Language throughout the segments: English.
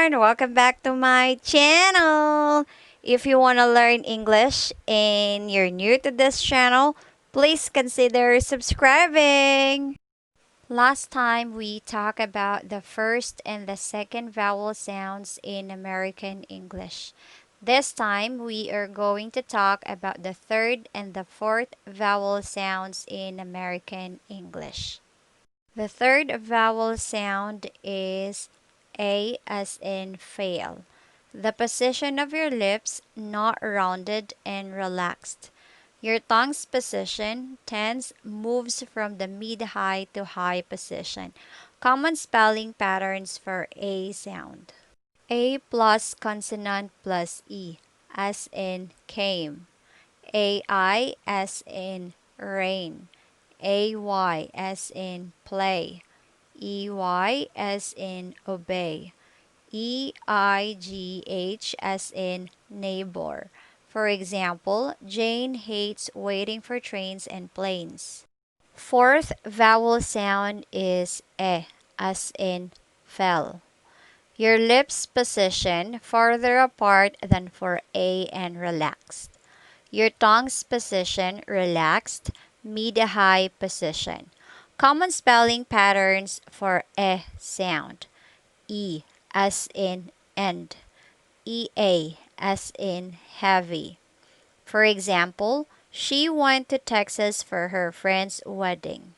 everyone! Welcome back to my channel! If you want to learn English and you're new to this channel, please consider subscribing! Last time we talked about the first and the second vowel sounds in American English. This time we are going to talk about the third and the fourth vowel sounds in American English. The third vowel sound is A as in fail. The position of your lips not rounded and relaxed. Your tongue's position tense moves from the mid-high to high position. Common spelling patterns for A sound. A plus consonant plus E as in came. AI as in rain. AY as in play. EY as in obey. EIGH as in neighbor. For example, Jane hates waiting for trains and planes. Fourth vowel sound is E as in fell. Your lips position farther apart than for A and relaxed. Your tongue's position relaxed, mid-high position. Common spelling patterns for E sound. E as in end. EA as in heavy. For example, she went to Texas for her friend's wedding.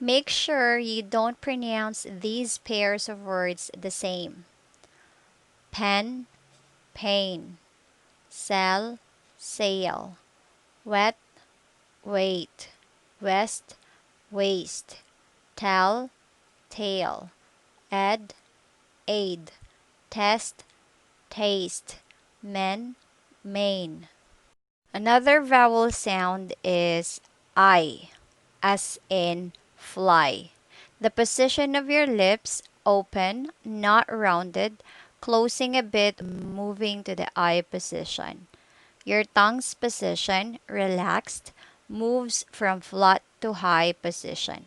Make sure you don't pronounce these pairs of words the same. Pen, pain. Sail, sail. Wet, wait. West, waste. Tell, tail. Add, aid. Test, taste. Men, main. Another vowel sound is I, as in fly. The position of your lips open, not rounded, closing a bit, moving to the I position. Your tongue's position relaxed, moves from flat to high position.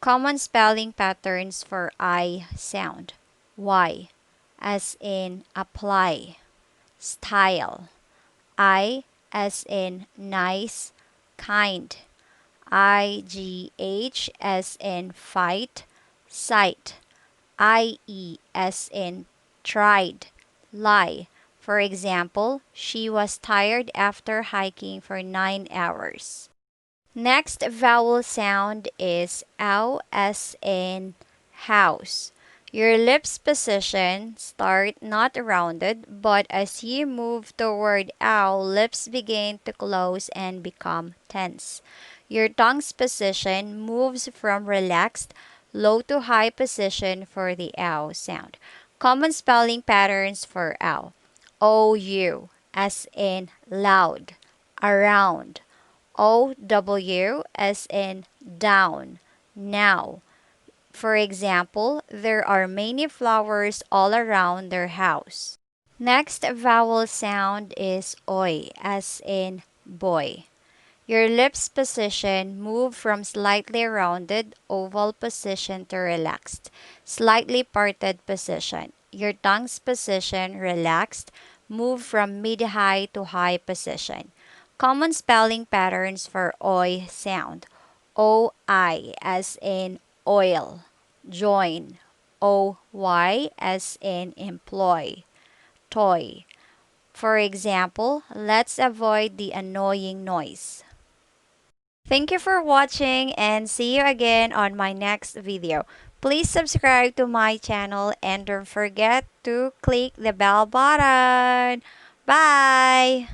Common spelling patterns for I sound. Y, as in apply. Style. I, as in nice, kind. IGH, as in fight, sight. IE, as in tried, lie. For example, she was tired after hiking for 9 hours. Next vowel sound is ow as in house. Your lips position start not rounded, but as you move toward ow, lips begin to close and become tense. Your tongue's position moves from relaxed, low to high position for the ow sound. Common spelling patterns for ow. OU as in loud, around. OW as in down, now. For example, there are many flowers all around their house. Next vowel sound is oi, as in boy. Your lips position move from slightly rounded oval position to relaxed, slightly parted position. Your tongue's position relaxed, move from mid-high to high position. Common spelling patterns for oi sound. OI as in oil. Join. OY as in employ. Toy. For example, let's avoid the annoying noise. Thank you for watching and see you again on my next video. Please subscribe to my channel and don't forget to click the bell button. Bye!